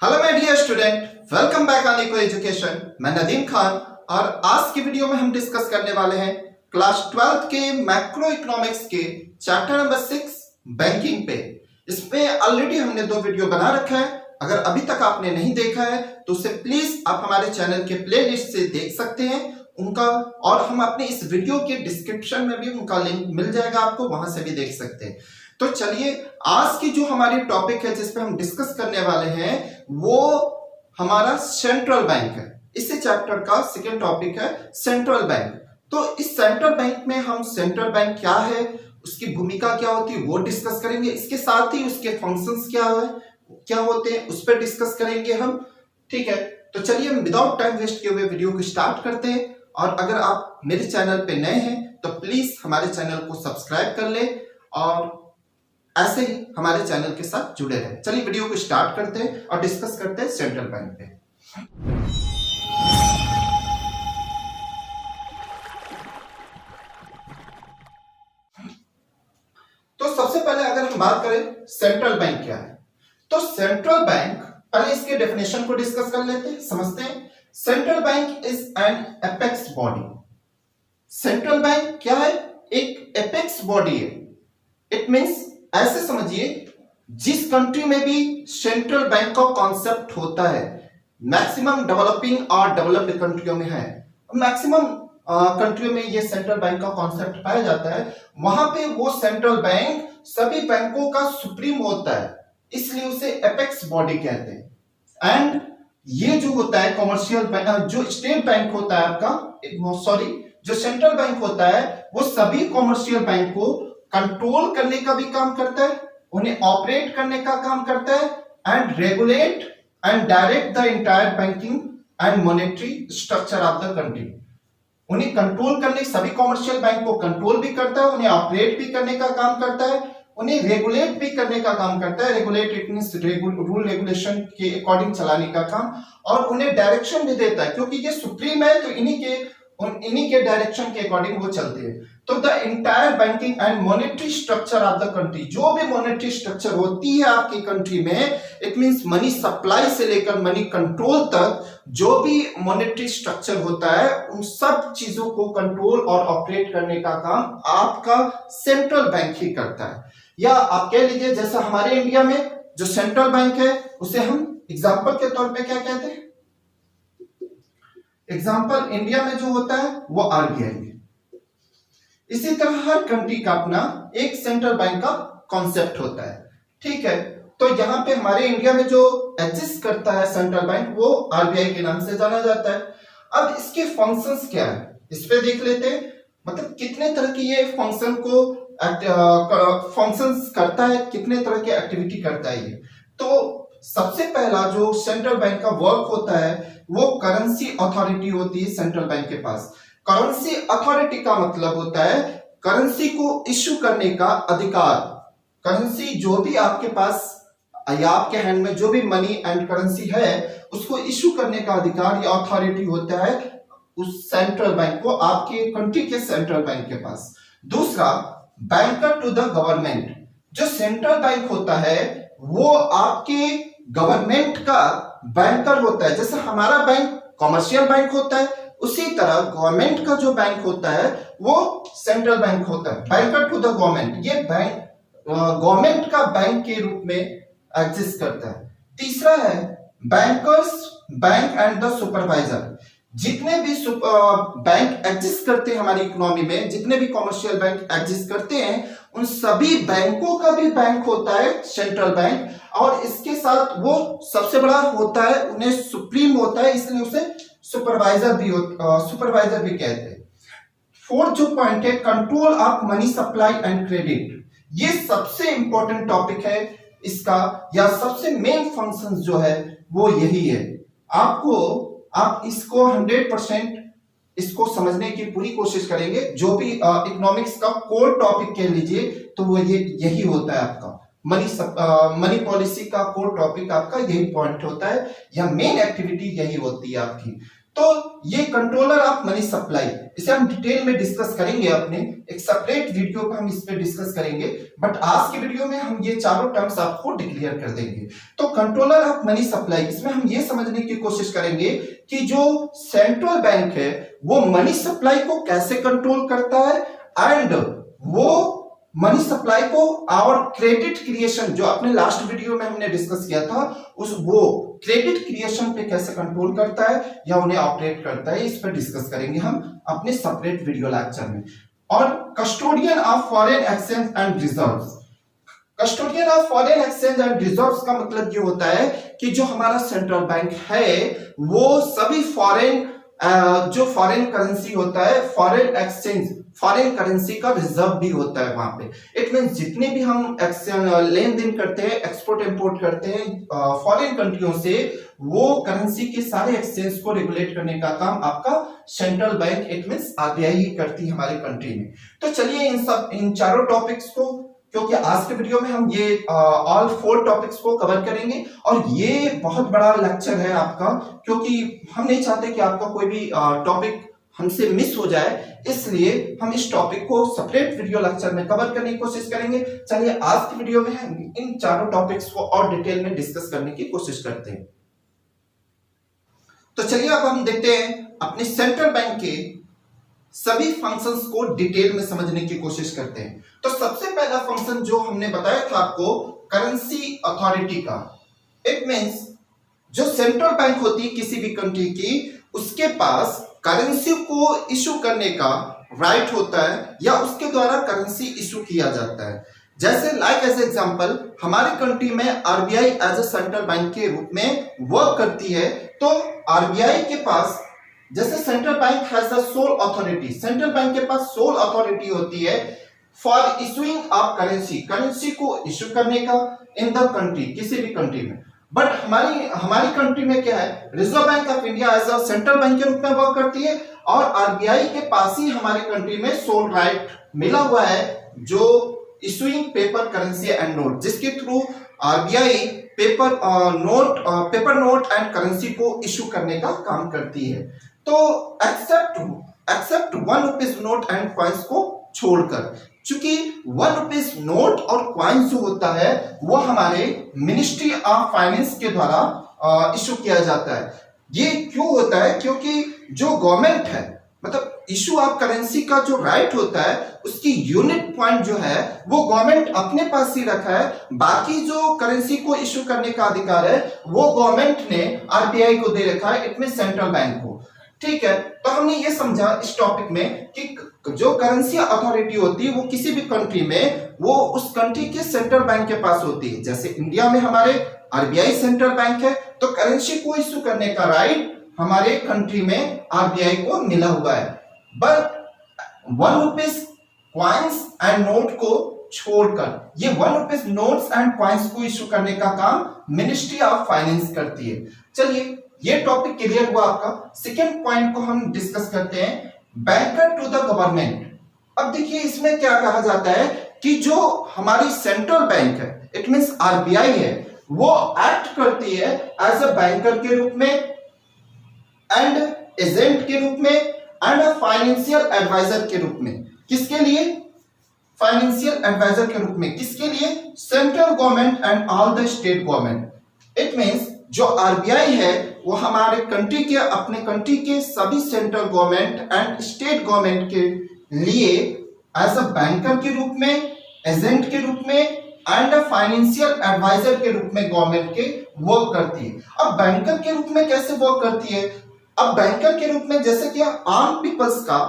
Hello my dear student, welcome back on Eco Education. मैं नदीम खान और आज की वीडियो में हम डिस्कस करने वाले हैं क्लास 12th के मैक्रो इकोनॉमिक्स के चैप्टर नंबर 6 बैंकिंग पे। इसमें ऑलरेडी हमने 2 वीडियो बना रखा है। अगर अभी तक आपने नहीं देखा है तो उसे प्लीज आप हमारे चैनल के प्लेलिस्ट से देख सकते हैं उनका, और हम अपने इस वीडियो के डिस्क्रिप्शन में भी उनका लिंक मिल जाएगा, आपको वहां से भी देख सकते हैं। तो चलिए आज की जो हमारी टॉपिक है जिस पे हम डिस्कस करने वाले हैं वो हमारा सेंट्रल बैंक है। इसी चैप्टर का सेकंड टॉपिक है सेंट्रल बैंक। तो इस सेंट्रल बैंक में हम सेंट्रल बैंक क्या है, उसकी भूमिका क्या होती है वो डिस्कस करेंगे। इसके साथ ही उसके फंक्शंस क्या होते हैं उस पर डिस्कस करेंगे हम। ठीक है, तो चलिए हम विदाउट टाइम वेस्ट किए हुए वीडियो को स्टार्ट करते हैं। और अगर आप मेरे चैनल पे नए हैं तो प्लीज हमारे चैनल को सब्सक्राइब कर ले और ऐसे ही हमारे चैनल के साथ जुड़े रहे। चलिए वीडियो को स्टार्ट करते हैं और डिस्कस करते हैं सेंट्रल बैंक पे। तो सबसे पहले अगर हम बात करें सेंट्रल बैंक क्या है, तो सेंट्रल बैंक, पहले इसके डेफिनेशन को डिस्कस कर लेते हैं, समझते हैं। Central bank is an apex body. Central bank क्या है? एक एपेक्स बॉडी है। इट मींस ऐसे समझिए, जिस कंट्री में भी सेंट्रल बैंक का कॉन्सेप्ट होता है, मैक्सिमम डेवलपिंग और डेवलप्ड कंट्रियों में है, मैक्सिमम कंट्रियों में ये सेंट्रल बैंक का कॉन्सेप्ट पाया जाता है, वहां पे वो सेंट्रल बैंक सभी बैंकों का सुप्रीम होता है, इसलिए उसे एपेक्स बॉडी कहते हैं। एंड ये जो होता है कॉमर्शियल बैंक, जो स्टेट बैंक होता है आपका, सॉरी, जो सेंट्रल बैंक होता है वो सभी कॉमर्शियल बैंक को कंट्रोल करने का भी काम करता है, उन्हें ऑपरेट करने का काम करता है, and regulate and direct the entire banking and monetary structure of the country. उन्हें कंट्रोल करने, सभी कॉमर्शियल बैंक को कंट्रोल भी करता है, उन्हें ऑपरेट भी करने का काम करता है, उन्हें रेगुलेट भी करने का काम करता है। Regulate it means rule regulation के अकॉर्डिंग चलाने का काम, और उन्हें डायरेक्शन भी देता है, क्योंकि ये सुप्रीम है तो इन्हीं के डायरेक्शन के अकॉर्डिंग वो चलते हैं। तो the entire banking and monetary structure of the country, जो भी मॉनेटरी स्ट्रक्चर होती है आपकी कंट्री में, इट मींस मनी सप्लाई से लेकर मनी कंट्रोल तक, जो भी मॉनेटरी स्ट्रक्चर होता है उन सब चीजों को कंट्रोल और ऑपरेट करने का काम आपका सेंट्रल बैंक ही करता है। या आप कह लीजिए जैसा हमारे इंडिया में जो सेंट्रल बैंक है उसे हम एग्जाम्पल के तौर पे क्या कहते हैं? एग्जाम्पल इंडिया में जो होता है वो आरबीआई है। इसी तरह हर कंट्री का अपना एक सेंट्रल बैंक का कॉन्सेप्ट होता है। ठीक है, तो यहां पे हमारे इंडिया में जो एग्जिस्ट करता है सेंट्रल बैंक वो आरबीआई के नाम से जाना जाता है। अब इसके फंक्शंस क्या है इस पे देख लेते हैं, मतलब कितने तरह की ये फंक्शन को फंक्शंस करता है, कितने तरह की एक्टिविटी करता है ये। तो सबसे पहला जो सेंट्रल बैंक का वर्क होता है वो करेंसी अथॉरिटी होती है सेंट्रल बैंक के पास। करेंसी अथॉरिटी का मतलब होता है करेंसी को इश्यू करने का अधिकार। करेंसी जो भी आपके पास या आपके हैंड में जो भी मनी एंड करेंसी है उसको इश्यू करने का अधिकार या अथॉरिटी होता है उस सेंट्रल बैंक को, आपके कंट्री के सेंट्रल बैंक के पास। दूसरा, बैंकर टू द गवर्नमेंट। जो सेंट्रल बैंक होता है वो आपके गवर्नमेंट का बैंकर होता है। जैसे हमारा बैंक कॉमर्शियल बैंक होता है, उसी तरह गवर्नमेंट का जो बैंक होता है वो सेंट्रल बैंक होता है, बैंकर टू द गवर्नमेंट। ये बैंक गवर्नमेंट का बैंक के रूप में एग्जिस्ट करता है। तीसरा है bankers bank and the supervisor. जितने भी बैंक एग्जिस्ट करते हैं हमारी इकोनॉमी में, जितने भी कॉमर्शियल बैंक एग्जिस्ट करते हैं उन सभी बैंकों का भी बैंक होता है सेंट्रल बैंक, और इसके साथ वो सबसे बड़ा होता है, उन्हें सुप्रीम होता है, इसलिए उसे सुपरवाइजर भी कहते हैं। फोर्थ जो पॉइंट है control of money supply and credit. ये सबसे इंपॉर्टेंट टॉपिक है इसका, या सबसे मेन फंक्शन जो है वो यही है। आप इसको 100% इसको समझने की पूरी कोशिश करेंगे। जो भी इकोनॉमिक्स का कोर टॉपिक कह लीजिए तो वो यही होता है आपका मनी पॉलिसी का कोर टॉपिक, आपका यही पॉइंट होता है, या मेन एक्टिविटी यही होती है आपकी। तो ये कंट्रोलर ऑफ मनी सप्लाई, इसे हम डिटेल में डिस्कस करेंगे, अपने एक सेपरेट वीडियो पे हम इस पे डिस्कस करेंगे, बट आज के वीडियो में हम ये चारों टर्म्स आपको डिक्लेयर कर देंगे। तो कंट्रोलर ऑफ मनी सप्लाई, इसमें हम ये समझने की कोशिश करेंगे कि जो सेंट्रल बैंक है वो मनी सप्लाई को कैसे कंट्रोल करता है, एंड वो मनी सप्लाई को और क्रेडिट क्रिएशन, जो अपने लास्ट वीडियो में हमने डिस्कस किया था, उस वो क्रेडिट क्रिएशन पे कैसे कंट्रोल करता है या उन्हें ऑपरेट करता है, इस पर डिस्कस करेंगे हम अपने सेपरेट वीडियो लेक्चर में। और custodian of foreign exchange and reserves, custodian of foreign exchange and reserves का मतलब ये होता है कि जो हमारा सेंट्रल बैंक है वो सभी फॉरेन जो फॉरेन करेंसी होता है, फॉरेन एक्सचेंज, फॉरेन करेंसी का रिजर्व भी होता है वहां पे। इट मींस जितने भी हम लेन देन करते हैं, एक्सपोर्ट इंपोर्ट करते हैं फॉरेन कंट्रियों से, वो करेंसी के सारे एक्सचेंज को रेगुलेट करने का काम आपका central bank, it means RBI ही करती है हमारे कंट्री में। तो चलिए इन चारों टॉपिक्स को, क्योंकि आज के वीडियो में हम ये ऑल 4 टॉपिक्स को कवर करेंगे, और ये बहुत बड़ा लेक्चर है आपका, क्योंकि हम नहीं चाहते कि आपका कोई भी टॉपिक हमसे मिस हो जाए, इसलिए हम इस टॉपिक को सेपरेट वीडियो लेक्चर में कवर करने की कोशिश करेंगे। चलिए आज की वीडियो में हम इन चारों टॉपिक्स को और डिटेल में डिस्कस करने की कोशिश करते हैं। तो चलिए अब हम देखते हैं अपने सेंट्रल बैंक के सभी फंक्शंस को डिटेल में समझने की कोशिश करते हैं। तो सबसे पहला फंक्शन जो हमने बताया था आपको, करेंसी अथॉरिटी का, इट मींस जो सेंट्रल बैंक होती है किसी भी कंट्री की, उसके पास करेंसी को इशू करने का राइट होता है या उसके द्वारा करेंसी इशू किया जाता है। जैसे लाइक एज एग्जांपल, हमारी कंट्री में RBI as a central bank के रूप में वर्क करती है। तो आरबीआई के पास, जैसे central bank has the soul authority, central bank के पास सोल अथॉरिटी होती है for issuing of currency, currency को इशू करने का इन द कंट्री, किसी भी कंट्री में। बट हमारी कंट्री में क्या है, Reserve Bank of India as a central bank के रूप में वर्क करती है, और आरबीआई के पास ही हमारी कंट्री में सोल राइट मिला हुआ है, जो issuing paper currency and note, जिसके through RBI paper note and currency को इशू करने का काम करती है। तो except 1 rupees note and coins को छोड़कर, चूंकि 1 रुपीज नोट और कॉइन्स जो होता है वो हमारे मिनिस्ट्री ऑफ फाइनेंस के द्वारा इशू किया जाता है। ये क्यों होता है, क्योंकि जो गवर्नमेंट है, मतलब इशू ऑफ करेंसी का जो राइट होता है, उसकी यूनिट पॉइंट जो है वो गवर्नमेंट अपने पास ही रखा है, बाकी जो करेंसी को इशू करने का अधिकार है वो गवर्नमेंट ने आरबीआई को दे रखा है, इट मींस सेंट्रल बैंक को। ठीक है, तो हमने ये समझा इस टॉपिक में कि जो करेंसी अथॉरिटी होती है वो किसी भी कंट्री में वो उस कंट्री के सेंट्रल बैंक के पास होती है। जैसे इंडिया में हमारे आरबीआई सेंट्रल बैंक है, तो करेंसी को इशू करने का राइट हमारे कंट्री में आरबीआई को मिला हुआ है। But 1 rupees coins and note को छोड़कर, ये 1 रुपीज नोट्स एंड कॉइन्स को इशू करने का काम मिनिस्ट्री ऑफ फाइनेंस करती है। चलिए ये टॉपिक क्लियर हुआ आपका। सेकेंड पॉइंट को हम डिस्कस करते हैं, बैंकर टू द गवर्नमेंट। अब देखिए इसमें क्या कहा जाता है कि जो हमारी सेंट्रल बैंक है, इट मींस आरबीआई है, वो एक्ट करती है एज अ बैंकर के रूप में एंड एजेंट के रूप में एंड अ फाइनेंशियल एडवाइजर के रूप में। किसके लिए? फाइनेंशियल एडवाइजर के रूप में। किसके लिए? Central government and all the state government. It means जो आरबीआई है वो हमारे कंट्री के, अपने कंट्री के सभी central government and state government के लिए एज अ बैंकर के रूप में, एजेंट के रूप में एंड फाइनेंशियल एडवाइजर के रूप में गवर्नमेंट के वर्क करती है। अब बैंकर के रूप में कैसे वर्क करती है? अब बैंकर के रूप में जैसे कि आम पीपल्स का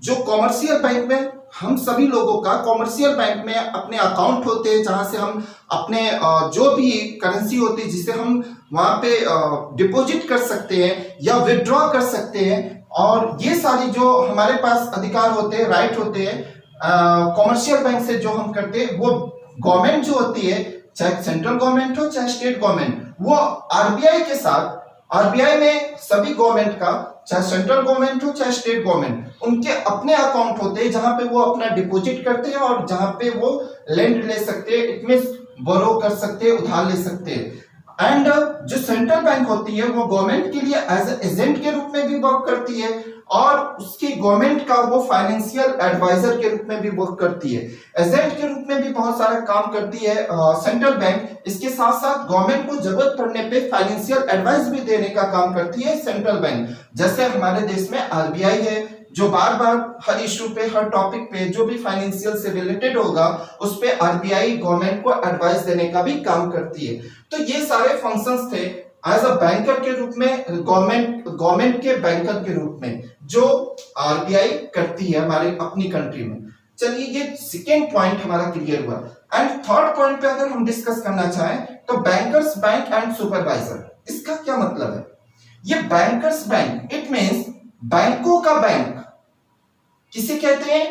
जो कॉमर्शियल बैंक में, हम सभी लोगों का कॉमर्शियल बैंक में अपने अकाउंट होते हैं, जहां से हम अपने जो भी करेंसी होती है जिसे हम वहां पे डिपॉजिट कर सकते हैं या विड्रॉ कर सकते हैं, और ये सारी जो हमारे पास अधिकार होते हैं, राइट होते हैं कॉमर्शियल बैंक से जो हम करते हैं, वो गवर्नमेंट जो होती है, चाहे सेंट्रल गवर्नमेंट हो चाहे स्टेट गवर्नमेंट, वो आरबीआई के साथ, आरबीआई में सभी गवर्नमेंट का, चाहे सेंट्रल गवर्नमेंट हो चाहे स्टेट गवर्नमेंट, उनके अपने अकाउंट होते हैं जहां पे वो अपना डिपॉजिट करते हैं और जहां पे वो लेंड ले सकते हैं, इट मींस बोरो कर सकते हैं, उधार ले सकते हैं। एंड जो सेंट्रल बैंक होती है वो गवर्नमेंट के लिए एज एजेंट के रूप में भी वर्क करती है और उसकी गवर्नमेंट का वो फाइनेंशियल एडवाइजर के रूप में भी वर्क करती है, एजेंट के रूप में भी बहुत सारा काम करती है सेंट्रल बैंक। इसके साथ साथ गवर्नमेंट को जरूरत पड़ने पे फाइनेंशियल एडवाइस भी देने का काम करती है सेंट्रल बैंक। जैसे हमारे देश में आरबीआई है जो बार बार हर इशू पे, हर टॉपिक पे जो भी फाइनेंशियल से रिलेटेड होगा उस पे आरबीआई गवर्नमेंट को एडवाइस देने का भी काम करती है। तो ये सारे फंक्शंस थे एज अ बैंकर के रूप में, गवर्नमेंट के बैंकर के रूप में जो आरबीआई करती है हमारे अपनी कंट्री में। चलिए ये सेकेंड पॉइंट हमारा क्लियर हुआ। एंड थर्ड पॉइंट पे अगर हम डिस्कस करना चाहें तो बैंकर्स बैंक एंड सुपरवाइजर, इसका क्या मतलब है? ये बैंकर्स बैंक इट मींस बैंकों का बैंक। किसे कहते हैं?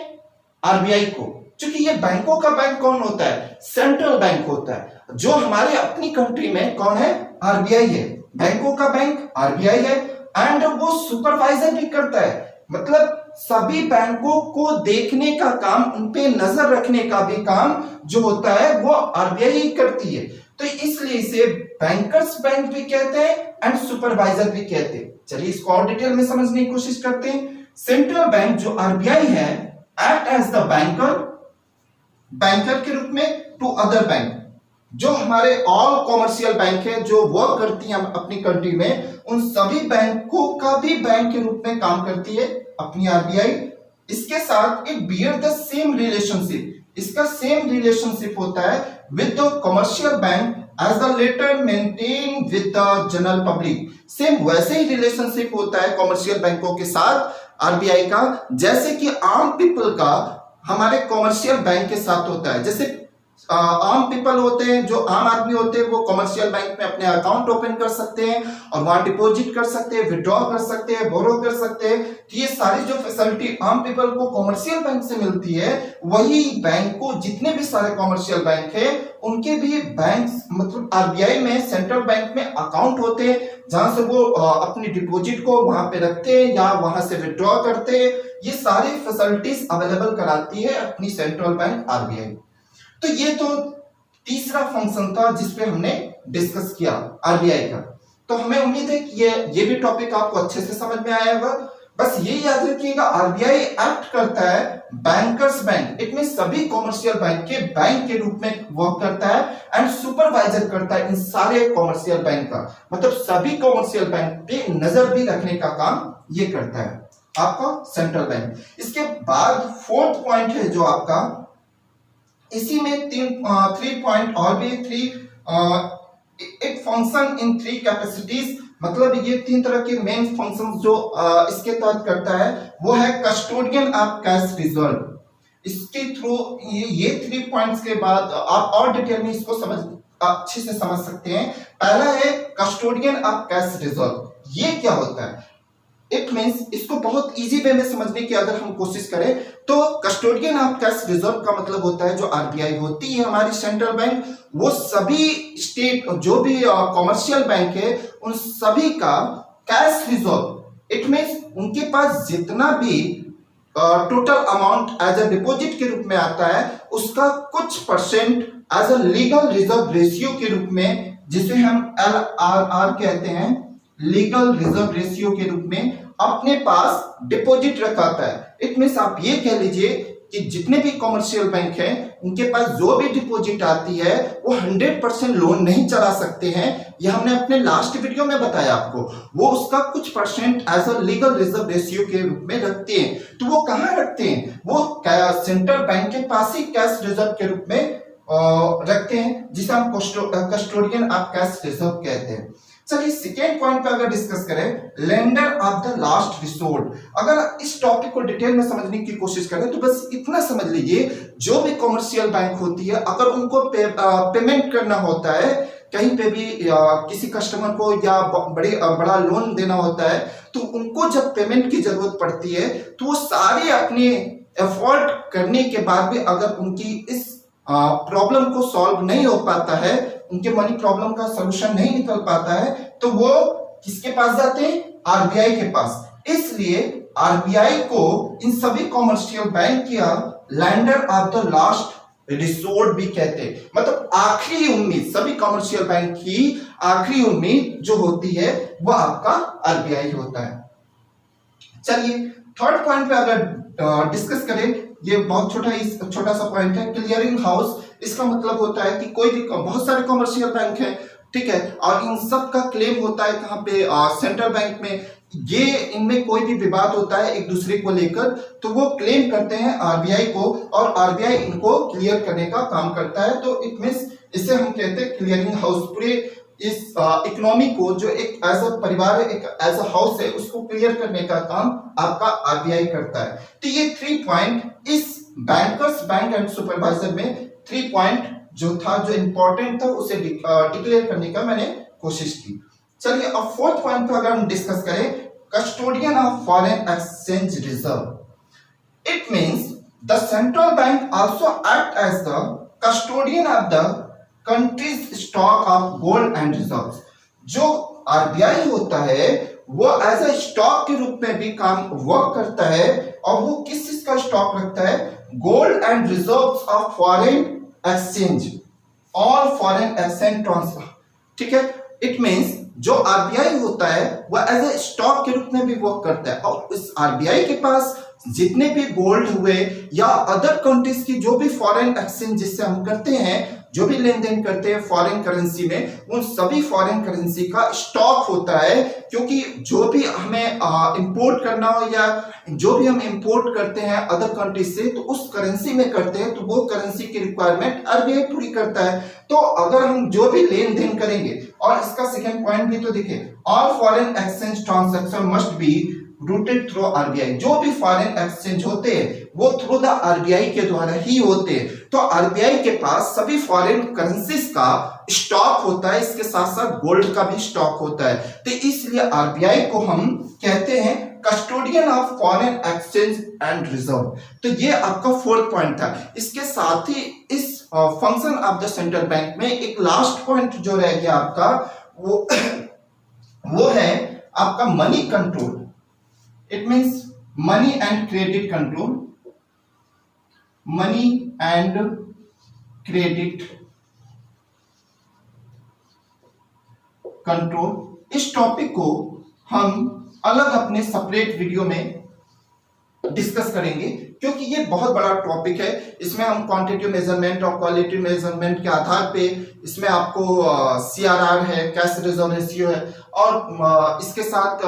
आरबीआई को। क्योंकि ये बैंकों का बैंक कौन होता है? सेंट्रल बैंक होता है। जो हमारे अपनी कंट्री में कौन है? आरबीआई है। बैंकों का बैंक आरबीआई है एंड वो सुपरवाइजर भी करता है, मतलब सभी बैंकों को देखने का काम, उन पे नजर रखने का भी काम जो होता है वो आरबीआई ही करती है। तो इसलिए इसे बैंकर्स बैंक भी कहते हैं एंड सुपरवाइजर भी कहते हैं। चलिए इसको और डिटेल में समझने की कोशिश करते हैं। सेंट्रल बैंक जो आरबीआई है एक्ट एज द बैंकर के रूप में टू अदर बैंक। जो हमारे ऑल कॉमर्शियल बैंक है जो वर्क करती हैं अपनी कंट्री में, उन सभी बैंकों का भी बैंक के रूप में काम करती है अपनी आरबीआई। इसके साथ it bear the same relationship, इसका सेम रिलेशनशिप होता है with the commercial bank as the latter maintain with the general public. Same वैसे ही रिलेशनशिप होता है कॉमर्शियल बैंकों के साथ आरबीआई का, जैसे कि आम पीपल का हमारे कॉमर्शियल बैंक के साथ होता है। जैसे आम पीपल होते हैं, जो आम आदमी होते हैं, वो कॉमर्शियल बैंक में अपने अकाउंट ओपन कर सकते हैं और वहां डिपॉजिट कर सकते हैं, विड्रॉ कर सकते हैं, बोरो कर सकते हैं। तो ये सारी जो फैसिलिटी आम पीपल को कॉमर्शियल बैंक से मिलती है, वही बैंक को जितने भी सारे कॉमर्शियल बैंक है उनके भी बैंक मतलब आरबीआई में, सेंट्रल बैंक में अकाउंट होते हैं जहां से वो अपनी डिपॉजिट को वहां पे रखते हैं या वहां से विड्रॉ करते हैं। ये सारी फैसिलिटीज अवेलेबल कराती है अपनी सेंट्रल बैंक आरबीआई। तो ये तो तीसरा फंक्शन था जिसपे हमने डिस्कस किया आरबीआई का। तो हमें उम्मीद है कि ये भी टॉपिक आपको अच्छे से समझ में आया होगा। बस ये याद रखिएगा, आरबीआई एक्ट करता है बैंकर्स बैंक, इट मीन सभी कॉमर्शियल बैंक के बैंक के रूप में वर्क करता है एंड सुपरवाइजर करता है इन सारे कॉमर्शियल बैंक का, मतलब सभी कॉमर्शियल बैंक पे नजर भी रखने का काम ये करता है आपका सेंट्रल बैंक। इसके बाद फोर्थ पॉइंट है जो आपका, इसी में थ्री पॉइंट और भी it function in three capacities, मतलब ये तीन तरह के मेन फंक्शंस जो इसके तहत करता है वो है कस्टोडियन ऑफ कैश रिजर्व। इसके थ्रू ये 3 पॉइंट्स के बाद आप और डिटेल में इसको अच्छे से समझ सकते हैं। पहला है कस्टोडियन ऑफ कैश रिजर्व। ये क्या होता है? इट मींस, इसको बहुत इजी वे में समझने की अगर हम कोशिश करें तो कस्टोडियन ऑफ कैश रिजर्व का मतलब होता है जो आरबीआई होती है हमारी सेंट्रल बैंक, वो सभी स्टेट जो भी कॉमर्शियल बैंक है उन सभी का कैश रिजर्व, इट मींस उनके पास जितना भी total amount as a deposit के रूप में आता है उसका कुछ percent as a legal reserve ratio के रूप में, जिसे हम LRR कहते हैं, लीगल रिजर्व रेशियो के रूप में अपने पास डिपॉजिट रखाता है। इट मींस आप ये कह लीजिए कि जितने भी कॉमर्शियल बैंक हैं उनके पास जो भी डिपॉजिट आती है वो 100% लोन नहीं चला सकते हैं। ये हमने अपने लास्ट वीडियो में बताया आपको। वो उसका कुछ percent as a legal reserve ratio के रूप में रखते हैं। तो वो कहां रखते हैं? वो सेंट्रल बैंक के पास ही कैश रिजर्व के रूप में रखते हैं, जिसे हम कस्टोडियन ऑफ कैश रिजर्व कहते हैं। चलिए सेकेंड पॉइंट पे अगर डिस्कस करें, lender of the last resort. अगर इस टॉपिक को डिटेल में समझने की कोशिश करें तो बस इतना समझ लीजिए, जो भी कॉमर्शियल बैंक होती है अगर उनको पेमेंट करना होता है कहीं पे भी किसी कस्टमर को या बड़ा लोन देना होता है, तो उनको जब पेमेंट की जरूरत पड़ती है तो वो सारे अपने एफर्ट करने के बाद भी अगर उनकी इस प्रॉब्लम को सॉल्व नहीं हो पाता है, उनके मनी प्रॉब्लम का सलूशन नहीं निकल पाता है, तो वो किसके पास जाते हैं? आरबीआई के पास। इसलिए आरबीआई को इन सभी कॉमर्शियल बैंक या lender of the last resort भी कहते हैं, मतलब आखिरी उम्मीद, सभी कमर्शियल बैंक की आखिरी उम्मीद जो होती है वो आपका आरबीआई होता है। चलिए थर्ड पॉइंट पे अगर डिस्कस करें, ये बहुत छोटा सा पॉइंट है, क्लियरिंग हाउस। इसका मतलब होता है कि कोई भी, बहुत सारे कमर्शियल बैंक है, ठीक है, और इन सब का क्लेम होता है कहाँ पे, सेंट्रल बैंक में। ये इनमें कोई भी विवाद होता है एक दूसरे को लेकर, तो वो क्लेम करते हैं आरबीआई को, और आरबीआई इनको क्लियर करने का काम करता है। तो इट मींस इसे हम कहते हैं क्लियरिंग हाउस। पूरे इस इकोनॉमी को, जो एक एज अ परिवार है, एक एज अ हाउस है, उसको क्लियर करने का काम आपका आरबीआई करता है। तो ये 3 पॉइंट इस बैंकर्स बैंक एंड सुपरवाइजर में 3 पॉइंट जो था, जो इंपॉर्टेंट था, उसे डिक्लेयर करने का मैंने कोशिश की। चलिए अब फोर्थ पॉइंट पर अगर हम डिस्कस करें, custodian of foreign exchange reserve. It means the central bank also act as the custodian of the country's stock of gold and reserves. जो आरबीआई होता है वो एज अ स्टॉक के रूप में भी काम वर्क करता है, और वो किस चीज का स्टॉक रखता है, gold and reserves of foreign exchange, all foreign exchange transfer, ठीक है। इट मींस जो आरबीआई होता है वो एज ए स्टॉक के रूप में भी वर्क करता है, और इस आरबीआई के पास जितने भी गोल्ड हुए या अदर कंट्रीज की जो भी फॉरेन एक्सचेंज जिससे हम करते हैं, जो भी लेन देन करते हैं फॉरेन करेंसी में, उन सभी फॉरेन करेंसी का स्टॉक होता है। क्योंकि जो भी हमें इंपोर्ट करना हो या जो भी हम इंपोर्ट करते हैं अदर कंट्री से, तो उस करेंसी में करते हैं, तो वो करेंसी की रिक्वायरमेंट आरबीआई पूरी करता है। तो अगर हम जो भी लेन देन करेंगे, और इसका सेकंड पॉइंट भी तो देखिए, all foreign exchange transaction must be rooted through RBI. जो भी फॉरेन एक्सचेंज होते हैं वो थ्रू द आरबीआई के द्वारा ही होते हैं। तो आरबीआई के पास सभी फॉरेन करेंसीज का स्टॉक होता है, इसके साथ साथ गोल्ड का भी स्टॉक होता है। तो इसलिए आरबीआई को हम कहते हैं custodian of foreign exchange and reserve. तो ये आपका फोर्थ पॉइंट था। इसके साथ ही इस function of the central bank में एक लास्ट पॉइंट जो रह गया आपका, वो है आपका money control. It means money and credit control, money and credit control. इस टॉपिक को हम अलग अपने सेपरेट वीडियो में डिस्कस करेंगे, क्योंकि ये बहुत बड़ा टॉपिक है। इसमें हम क्वांटिटी मेजरमेंट और क्वालिटी मेजरमेंट के आधार पे, इसमें आपको सीआरआर है, कैश रिजर्व रेशियो है, और इसके साथ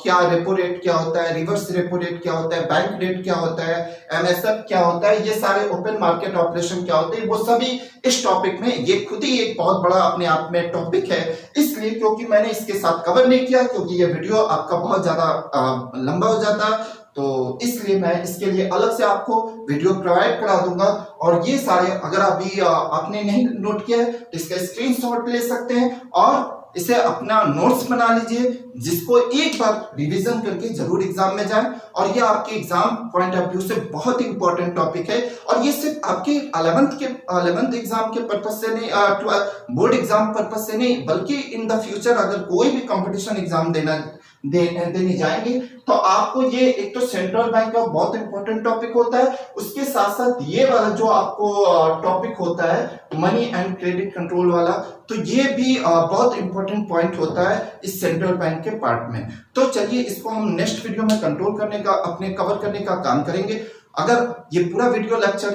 क्या रेपो रेट क्या होता है, रिवर्स रेपो रेट क्या होता है, बैंक रेट क्या होता है, एमएसएफ क्या होता है, ये सारे ओपन मार्केट ऑपरेशन क्या होते हैं, वो सभी इस टॉपिक में, ये खुद ही एक बहुत बड़ा अपने आप में टॉपिक है। इसलिए क्योंकि मैंने इसके साथ कवर नहीं किया, क्योंकि ये वीडियो आपका बहुत ज्यादा लंबा हो जाता, तो इसलिए मैं इसके लिए अलग से आपको वीडियो प्रोवाइड करा दूंगा। और ये सारे अगर अभी आपने नहीं नोट किया है तो इसका स्क्रीनशॉट ले सकते हैं और इसे अपना नोट्स बना लीजिए, जिसको एक बार रिवीजन करके जरूर एग्जाम में जाएं। और ये आपके एग्जाम पॉइंट ऑफ व्यू से बहुत ही इंपॉर्टेंट टॉपिक है। और ये सिर्फ आपके 11th एग्जाम के पर्पज से नहीं, बोर्ड एग्जाम पर्पज से नहीं, बल्कि इन द फ्यूचर अगर कोई भी कंपटीशन एग्जाम देने जाएंगे तो आपको ये, एक तो सेंट्रल बैंक का बहुत इंपॉर्टेंट टॉपिक होता है, उसके साथ साथ ये वाला जो आपको टॉपिक होता है मनी एंड क्रेडिट कंट्रोल वाला, तो ये भी बहुत इंपॉर्टेंट पॉइंट होता है इस सेंट्रल बैंक के पार्ट में। तो चलिए इसको हम नेक्स्ट वीडियो में कंट्रोल करने का, अपने कवर करने का काम करेंगे। अगर ये पूरा वीडियो लेक्चर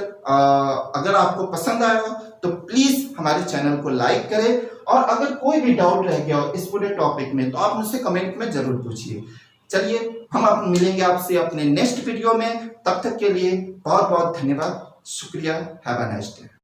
अगर आपको पसंद आया हो तो प्लीज हमारे चैनल को लाइक करें, और अगर कोई भी डाउट रह गया हो इस पूरे टॉपिक में तो आप मुझसे कमेंट में जरूर पूछिए। चलिए हम मिलेंगे आपसे अपने नेक्स्ट वीडियो में, तब तक के लिए बहुत बहुत धन्यवाद, शुक्रिया, हैव अ नाइस डे।